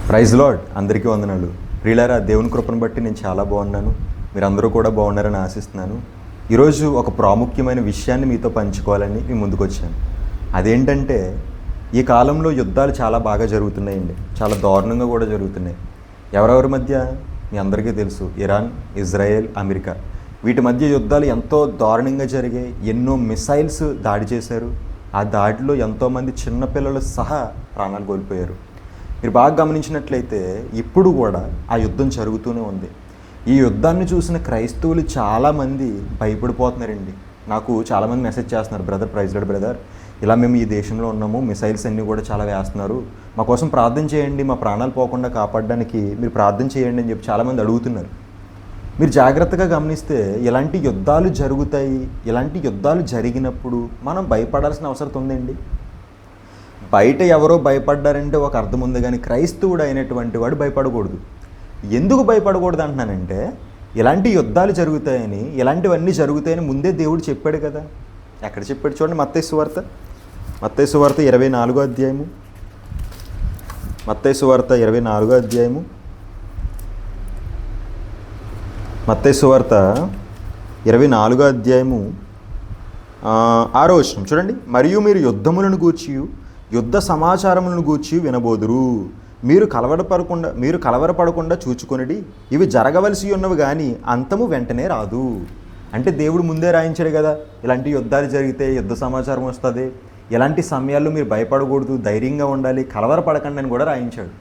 Praise lord, అందరికీ వందనాలు. ప్రియులారా, దేవుని కృపను బట్టి నేను చాలా బాగున్నాను. మీరందరూ కూడా బాగున్నారని ఆశిస్తున్నాను. ఈరోజు ఒక ప్రాముఖ్యమైన విషయాన్ని మీతో పంచుకోవాలని మీ ముందుకు వచ్చాను. అదేంటంటే, ఈ కాలంలో యుద్ధాలు చాలా బాగా జరుగుతున్నాయండి. చాలా దారుణంగా కూడా జరుగుతున్నాయి. ఎవరెవరి మధ్య మీ అందరికీ తెలుసు, ఇరాన్, ఇజ్రాయెల్, అమెరికా. వీటి మధ్య యుద్ధాలు ఎంతో దారుణంగా జరిగాయి. ఎన్నో మిసైల్స్ దాడి చేశారు. ఆ దాడిలో ఎంతోమంది చిన్నపిల్లలు సహా ప్రాణాలు కోల్పోయారు. మీరు బాగా గమనించినట్లయితే ఇప్పుడు కూడా ఆ యుద్ధం జరుగుతూనే ఉంది. ఈ యుద్ధాన్ని చూసిన క్రైస్తవులు చాలామంది భయపడిపోతున్నారండి. నాకు చాలామంది మెసేజ్ చేస్తున్నారు, బ్రదర్, ప్రైజ్ లార్డ్ బ్రదర్, ఇలా మేము ఈ దేశంలో ఉన్నాము, మిసైల్స్ అన్నీ కూడా చాలా వేస్తున్నారు, మా కోసం ప్రార్థన చేయండి, మా ప్రాణాలు పోకుండా కాపాడడానికి మీరు ప్రార్థన చేయండి అని చెప్పి చాలామంది అడుగుతున్నారు. మీరు జాగ్రత్తగా గమనిస్తే ఇలాంటి యుద్ధాలు జరుగుతాయి. ఇలాంటి యుద్ధాలు జరిగినప్పుడు మనం భయపడాల్సిన అవసరం ఉందండి. బయట ఎవరో భయపడ్డారంటే ఒక అర్థం ఉంది, కానీ క్రైస్తవుడు అయినటువంటి వాడు భయపడకూడదు. ఎందుకు భయపడకూడదు అంటున్నానంటే, ఇలాంటి యుద్ధాలు జరుగుతాయని, ఇలాంటివన్నీ జరుగుతాయని ముందే దేవుడు చెప్పాడు కదా. ఎక్కడ చెప్పాడు చూడండి, మత్తయి సువార్త 24వ అధ్యాయము. మత్తయి సువార్త 24వ అధ్యాయము. మత్తయి సువార్త 24వ అధ్యాయము 6వ వచనం చూడండి. మరియు మీరు యుద్ధములను గూర్చి, యుద్ధ సమాచారములను గూర్చి వినబోదురు. మీరు కలవరపడకుండా చూచుకొనిడి, ఇవి జరగవలసి ఉన్నవి కానీ అంతము వెంటనే రాదు. అంటే దేవుడు ముందే రాయించాడు కదా, ఇలాంటి యుద్ధాలు జరిగితే యుద్ధ సమాచారం వస్తుంది, ఇలాంటి సమయాల్లో మీరు భయపడకూడదు, ధైర్యంగా ఉండాలి, కలవరపడకండి అని కూడా రాయించాడు.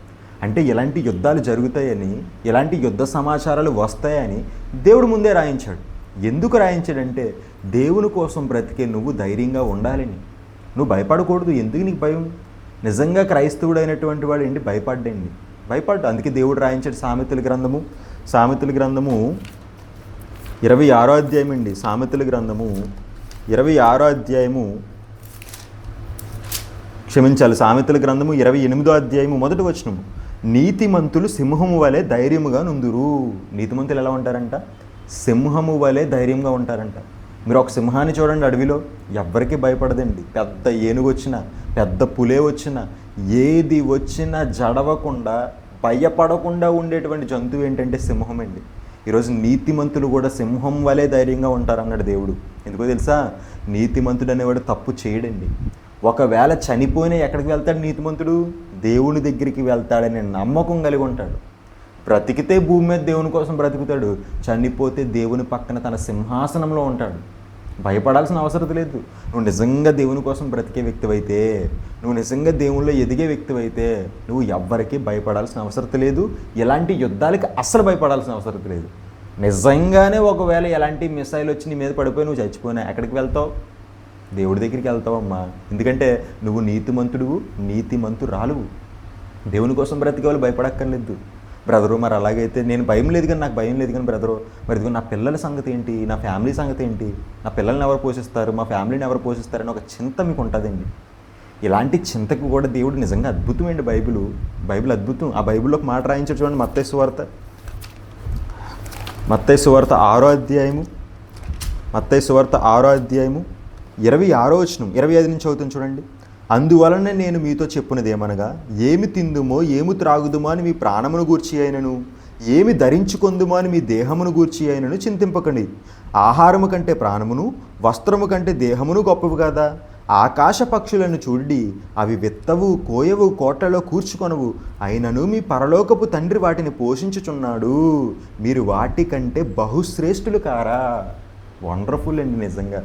అంటే ఇలాంటి యుద్ధాలు జరుగుతాయని, ఇలాంటి యుద్ధ సమాచారాలు వస్తాయని దేవుడు ముందే రాయించాడు. ఎందుకు రాయించాడంటే, దేవుని కోసం బ్రతికే నువ్వు ధైర్యంగా ఉండాలని. నువ్వు భయపడకూడదు. ఎందుకు నీకు భయం? నిజంగా క్రైస్తవుడు అయినటువంటి వాడు ఏంటి భయపడ్డండి, భయపడ్డు. అందుకే దేవుడు రాయించాడు సామెతల గ్రంథము 26వ అధ్యాయం అండి. సామెతల గ్రంథము 26వ అధ్యాయము, క్షమించాలి, సామెతల గ్రంథము 28వ అధ్యాయము 1వ వచనము. నీతిమంతులు సింహము వలె ధైర్యముగా నుందురు. నీతిమంతులు ఎలా ఉంటారంట? సింహము వలె ధైర్యంగా ఉంటారంట. మీరు ఒక సింహాన్ని చూడండి, అడవిలో ఎవ్వరికీ భయపడదండి. పెద్ద ఏనుగు వచ్చినా, పెద్ద పులే వచ్చినా, ఏది వచ్చినా జడవకుండా, భయపడకుండా ఉండేటువంటి జంతువు ఏంటంటే సింహం అండి. ఈరోజు నీతిమంతులు కూడా సింహం వలె ధైర్యంగా ఉంటారన్నాడు దేవుడు. ఎందుకో తెలుసా? నీతిమంతుడు అనేవాడు తప్పు చేయడండి. ఒకవేళ చనిపోయినా ఎక్కడికి వెళ్తాడు నీతిమంతుడు? దేవుని దగ్గరికి వెళ్తాడనే నమ్మకం కలిగి ఉంటాడు. బ్రతికితే భూమి మీద దేవుని కోసం బ్రతుకుతాడు, చనిపోతే దేవుని పక్కన తన సింహాసనంలో ఉంటాడు. భయపడాల్సిన అవసరం లేదు. నువ్వు నిజంగా దేవుని కోసం బ్రతికే వ్యక్తివైతే, నువ్వు నిజంగా దేవునిలో ఎదిగే వ్యక్తివైతే నువ్వు ఎవ్వరికీ భయపడాల్సిన అవసరం లేదు. ఎలాంటి యుద్ధాలకి అస్సలు భయపడాల్సిన అవసరం లేదు. నిజంగానే ఒకవేళ ఎలాంటి మిసైల్ వచ్చి నీ మీద పడిపోయి నువ్వు చచ్చిపోయినా ఎక్కడికి వెళ్తావు? దేవుడి దగ్గరికి వెళ్తావమ్మా. ఎందుకంటే నువ్వు నీతిమంతుడువు, నీతిమంతురాలువు. దేవుని కోసం బ్రతికే వాళ్ళు భయపడక్కర్లేదు. బ్రదరు, మరి అలాగైతే నేను భయం లేదు కానీ, నాకు భయం లేదు కానీ బ్రదరు, మరి ఇదిగో నా పిల్లల సంగతి ఏంటి, నా ఫ్యామిలీ సంగతి ఏంటి, నా పిల్లల్ని ఎవరు పోషిస్తారు, మా ఫ్యామిలీని ఎవరు పోషిస్తారని ఒక చింత మీకు ఉంటుందండి. ఇలాంటి చింతకు కూడా దేవుడు నిజంగా అద్భుతమండి. బైబిల్ అద్భుతం. ఆ బైబిల్లో ఒక మాట రాయించాడు చూడండి, మత్తయి సువార్త 6వ అధ్యాయము. మత్తయి సువార్త 6వ అధ్యాయము 26వ వచనం, 25 నుంచి చదువుతాను చూడండి. అందువలన నేను మీతో చెప్పున్నదేమనగా, ఏమి తిందుమో ఏమి త్రాగుదుమో అని మీ ప్రాణమును గూర్చి అయినను, ఏమి ధరించుకొందుమో అని మీ దేహమును గూర్చి అయినను చింతింపకండి. ఆహారము కంటే ప్రాణమును, వస్త్రము కంటే దేహమును గొప్పవి కదా. ఆకాశ పక్షులను చూడి, అవి విత్తవు, కోయవు, కోటలో కూర్చుకొనవు, అయినను మీ పరలోకపు తండ్రి వాటిని పోషించుచున్నాడు. మీరు వాటి కంటే బహుశ్రేష్ఠులు కారా? వండర్ఫుల్ అండి. నిజంగా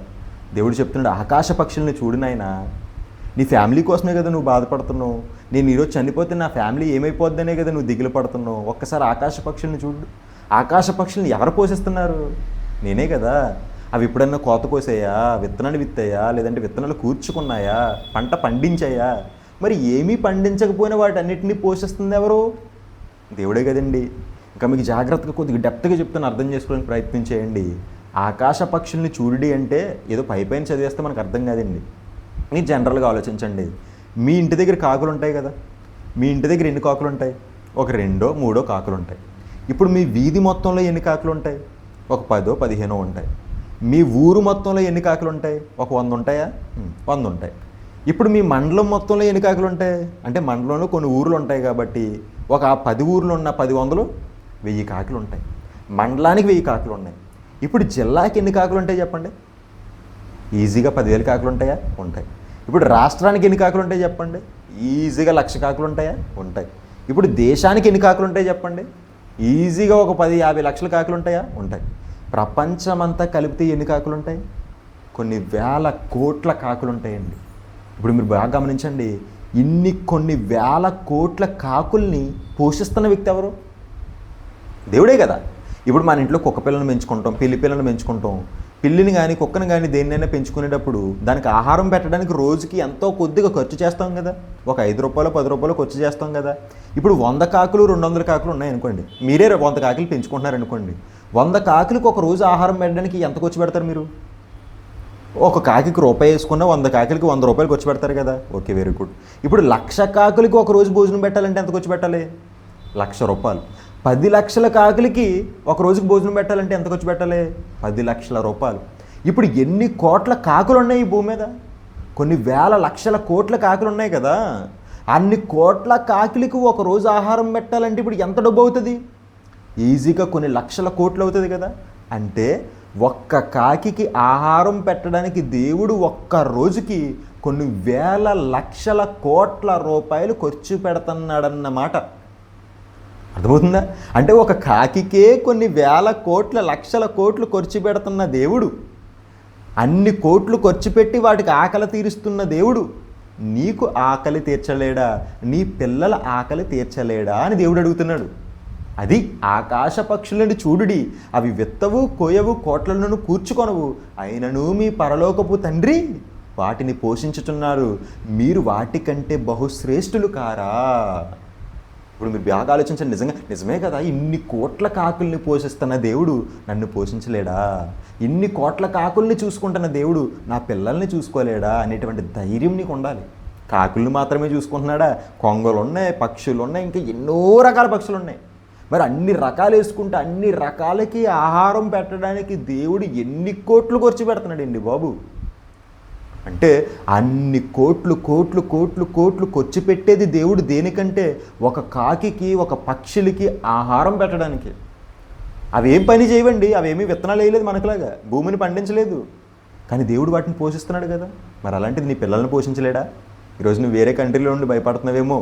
దేవుడు చెప్తున్నాడు, ఆకాశ పక్షులను చూడు నాయనా. నీ ఫ్యామిలీ కోసమే కదా నువ్వు బాధపడుతున్నావు. నేను ఈరోజు చనిపోతే నా ఫ్యామిలీ ఏమైపోద్దనే కదా నువ్వు దిగులు పడుతున్నావు. ఒక్కసారి ఆకాశ పక్షులను చూడు. ఆకాశ పక్షులను ఎవరు పోషిస్తున్నారు? నేనే కదా. అవి ఎప్పుడన్నా కోత కోసాయా, విత్తనాలు విత్తాయా, లేదంటే విత్తనాలు కూర్చుకున్నాయా, పంట పండించాయా? మరి ఏమీ పండించకపోయినా వాటన్నిటినీ పోషిస్తుంది ఎవరు? దేవుడే కదండి. ఇంకా మీకు జాగ్రత్తగా కొద్దిగా డెప్త్గా చెప్తాను, అర్థం చేసుకోవడానికి ప్రయత్నం చేయండి. ఆకాశ పక్షుల్ని చూడి అంటే ఏదో పైపైన చదివేస్తే మనకు అర్థం కాదండి. మీరు జనరల్గా ఆలోచించండి. మీ ఇంటి దగ్గర కాకులు ఉంటాయి కదా. మీ ఇంటి దగ్గర ఎన్ని కాకులు ఉంటాయి? ఒక 2, 3 కాకులు ఉంటాయి. ఇప్పుడు మీ వీధి మొత్తంలో ఎన్ని కాకులు ఉంటాయి? ఒక 10, 15 ఉంటాయి. మీ ఊరు మొత్తంలో ఎన్ని కాకులు ఉంటాయి? ఒక 100 ఉంటాయా? 100 ఉంటాయి. ఇప్పుడు మీ మండలం మొత్తంలో ఎన్ని కాకులు ఉంటాయి అంటే మండలంలో కొన్ని ఊర్లు ఉంటాయి కాబట్టి ఒక 10 ఊర్లు ఉన్న 10 1000 కాకులు ఉంటాయి. మండలానికి 1000 కాకులు ఉన్నాయి. ఇప్పుడు జిల్లాకి ఎన్ని కాకులు ఉంటాయి చెప్పండి? ఈజీగా 10,000 కాకులు ఉంటాయా? ఉంటాయి. ఇప్పుడు రాష్ట్రానికి ఎన్ని కాకులు ఉంటాయి చెప్పండి? ఈజీగా 1,00,000 కాకులు ఉంటాయా? ఉంటాయి. ఇప్పుడు దేశానికి ఎన్ని కాకులు ఉంటాయి చెప్పండి? ఈజీగా ఒక 10-50 లక్షల కాకులు ఉంటాయా? ఉంటాయి. ప్రపంచమంతా కలిపితే ఎన్ని కాకులు ఉంటాయి? కొన్ని వేల కోట్ల కాకులు ఉంటాయండి. ఇప్పుడు మీరు బాగా గమనించండి, కొన్ని వేల కోట్ల కాకుల్ని పోషిస్తున్న వ్యక్తి ఎవరు? దేవుడే కదా. ఇప్పుడు మన ఇంట్లో కుక్క పిల్లను పెంచుకుంటాం, పిల్లి పిల్లను పెంచుకుంటాం. పిల్లిని కానీ కుక్కను కానీ దేన్నైనా పెంచుకునేటప్పుడు దానికి ఆహారం పెట్టడానికి రోజుకి ఎంతో కొద్దిగా ఖర్చు చేస్తాం కదా. ఒక 5 రూపాయలు 10 రూపాయలు ఖర్చు చేస్తాం కదా. ఇప్పుడు 100 కాకులు 200 కాకులు ఉన్నాయనుకోండి, మీరే 100 కాకులు పెంచుకుంటున్నారనుకోండి. 100 కాకులకు ఒక రోజు ఆహారం పెట్టడానికి ఎంత ఖర్చు పెడతారు మీరు? ఒక కాకికి రూపాయి వేసుకున్న 100 కాకులకి 100 రూపాయలు ఖర్చు పెడతారు కదా. Okay, very good. ఇప్పుడు 1,00,000 కాకులకి ఒక రోజు భోజనం పెట్టాలంటే ఎంత ఖర్చు పెట్టాలి? 1,00,000 రూపాయలు. 10 లక్షల కాకులకి ఒక రోజుకి భోజనం పెట్టాలంటే ఎంత ఖర్చు పెట్టాలి? 10 లక్షల రూపాయలు. ఇప్పుడు ఎన్ని కోట్ల కాకులు ఉన్నాయి ఈ భూమి మీద? కొన్ని వేల లక్షల కోట్ల కాకులు ఉన్నాయి కదా. అన్ని కోట్ల కాకులకి ఒక రోజు ఆహారం పెట్టాలంటే ఇప్పుడు ఎంత డబ్బు అవుతుంది? ఈజీగా కొన్ని లక్షల కోట్లు అవుతుంది కదా. అంటే ఒక్క కాకికి ఆహారం పెట్టడానికి దేవుడు ఒక్క రోజుకి కొన్ని వేల లక్షల కోట్ల రూపాయలు ఖర్చు పెడుతున్నాడన్నమాట. అర్థమవుతుందా? అంటే ఒక కాకికే కొన్ని వేల కోట్ల లక్షల కోట్లు ఖర్చు పెడుతున్న దేవుడు, అన్ని కోట్లు ఖర్చు పెట్టి వాటికి ఆకలి తీరుస్తున్న దేవుడు నీకు ఆకలి తీర్చలేడా? నీ పిల్లల ఆకలి తీర్చలేడా అని దేవుడు అడుగుతున్నాడు. అది ఆకాశ పక్షులను చూడుడి, అవి విత్తవు కోయవు కోట్లను కూర్చుకొనవు, అయినను మీ పరలోకపు తండ్రి వాటిని పోషించుచున్నారు, మీరు వాటికంటే బహుశ్రేష్ఠులు కారా? ఇప్పుడు మీరు బాగా ఆలోచించండి. నిజమే కదా. ఇన్ని కోట్ల కాకుల్ని పోషిస్తున్న దేవుడు నన్ను పోషించలేడా? ఇన్ని కోట్ల కాకుల్ని చూసుకుంటున్న దేవుడు నా పిల్లల్ని చూసుకోలేడా అనేటువంటి ధైర్యం నీకు ఉండాలి. కాకుల్ని మాత్రమే చూసుకుంటున్నాడా? కొంగలు ఉన్నాయి, పక్షులు ఉన్నాయి, ఇంకా ఎన్నో రకాల పక్షులు ఉన్నాయి. మరి అన్ని రకాలు వేసుకుంటే అన్ని రకాలకి ఆహారం పెట్టడానికి దేవుడు ఎన్ని కోట్లు ఖర్చు పెడుతున్నాడండి బాబు. అంటే అన్ని కోట్లు కోట్లు కోట్లు కోట్లు ఖర్చు పెట్టేది దేవుడు దేనికంటే? ఒక కాకికి ఒక పక్షులకి ఆహారం పెట్టడానికి. అవి ఏం పని చేయవండి, అవేమీ విత్తనాలు వేయలేదు మనకులాగా, భూమిని పండించలేదు, కానీ దేవుడు వాటిని పోషిస్తున్నాడు కదా. మరి అలాంటిది నీ పిల్లల్ని పోషించలేడా? ఈరోజు నువ్వు వేరే కంట్రీలో ఉండి భయపడుతున్నావేమో,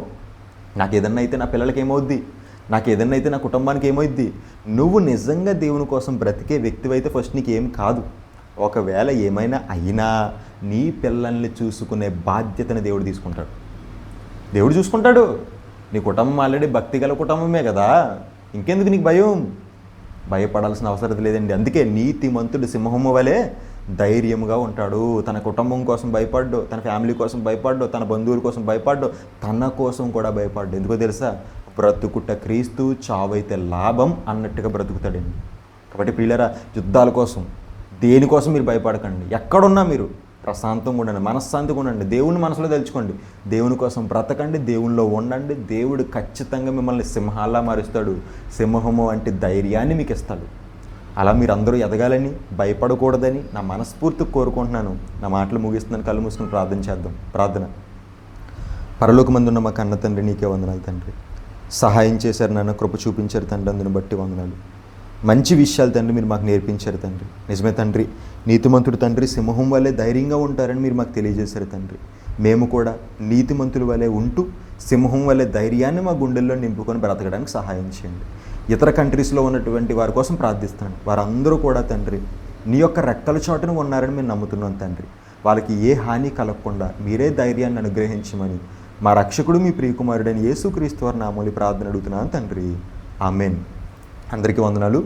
నాకు ఏదన్నా అయితే నా పిల్లలకి ఏమవుద్ది, నాకు ఏదన్నా అయితే నా కుటుంబానికి ఏమవుద్ది. నువ్వు నిజంగా దేవుని కోసం బ్రతికే వ్యక్తివైతే ఫస్ట్ నీకు ఏం కాదు. ఒకవేళ ఏమైనా అయినా నీ పిల్లల్ని చూసుకునే బాధ్యతని దేవుడు తీసుకుంటాడు. దేవుడు చూసుకుంటాడు. నీ కుటుంబం ఆల్రెడీ భక్తి గల కుటుంబమే కదా, ఇంకెందుకు నీకు భయం? భయపడాల్సిన అవసరం లేదండి. అందుకే నీతిమంతుడు సింహము వలె ధైర్యముగా ఉంటాడు. తన కుటుంబం కోసం భయపడ్డు, తన ఫ్యామిలీ కోసం భయపడ్డు, తన బంధువుల కోసం భయపడ్డు, తన కోసం కూడా భయపడ్డు. ఎందుకో తెలుసా? బ్రతుకుట క్రీస్తు, చావైతే లాభం అన్నట్టుగా బ్రతుకుతాడండి. కాబట్టి ప్రియులారా, యుద్ధాల కోసం దేనికోసం మీరు భయపడకండి. ఎక్కడున్నా మీరు ప్రశాంతంగా ఉండండి, మనశ్శాంతిగా ఉండండి, దేవుని మనసులో తెలుసుకోండి, దేవుని కోసం బ్రతకండి, దేవునిలో ఉండండి. దేవుడు ఖచ్చితంగా మిమ్మల్ని సింహాల్లా మారుస్తాడు. సింహము అంటే ధైర్యాన్ని మీకు ఇస్తాడు. అలా మీరు అందరూ ఎదగాలని, భయపడకూడదని నా మనస్ఫూర్తిగా కోరుకుంటున్నాను. నా మాటలు ముగిస్తున్నాను. కళ్ళు మూసుకుని ప్రార్థన చేద్దాం. ప్రార్థన. పరలోకమందున్న మా కన్న తండ్రి, నీకే వందనాలు తండ్రి. సహాయం చేశారు నాన్న, కృప చూపించారు తండ్రి, అందుని బట్టి వందనాలు. మంచి విషయాలు తండ్రి మీరు మాకు నేర్పించారు తండ్రి. నిజమే తండ్రి, నీతిమంతుడు తండ్రి సింహం వల్లే ధైర్యంగా ఉంటారని మీరు మాకు తెలియజేశారు తండ్రి. మేము కూడా నీతిమంతుల వల్లే ఉంటూ సింహం వల్లే ధైర్యాన్ని మా గుండెల్లో నింపుకొని బ్రతకడానికి సహాయం చేయండి. ఇతర కంట్రీస్లో ఉన్నటువంటి వారి కోసం ప్రార్థిస్తాను. వారందరూ కూడా తండ్రి నీ యొక్క రెక్కల చాటున ఉన్నారని మేము నమ్ముతున్నాం తండ్రి. వాళ్ళకి ఏ హాని కలగకుండా మీరే ధైర్యాన్ని అనుగ్రహించమని మా రక్షకుడు మీ ప్రియకుమారుడైన యేసుక్రీస్తు వారి నామములో ప్రార్థన అడుగుతున్నాను తండ్రి. ఆమెన్. అందరికీ వందనాలు.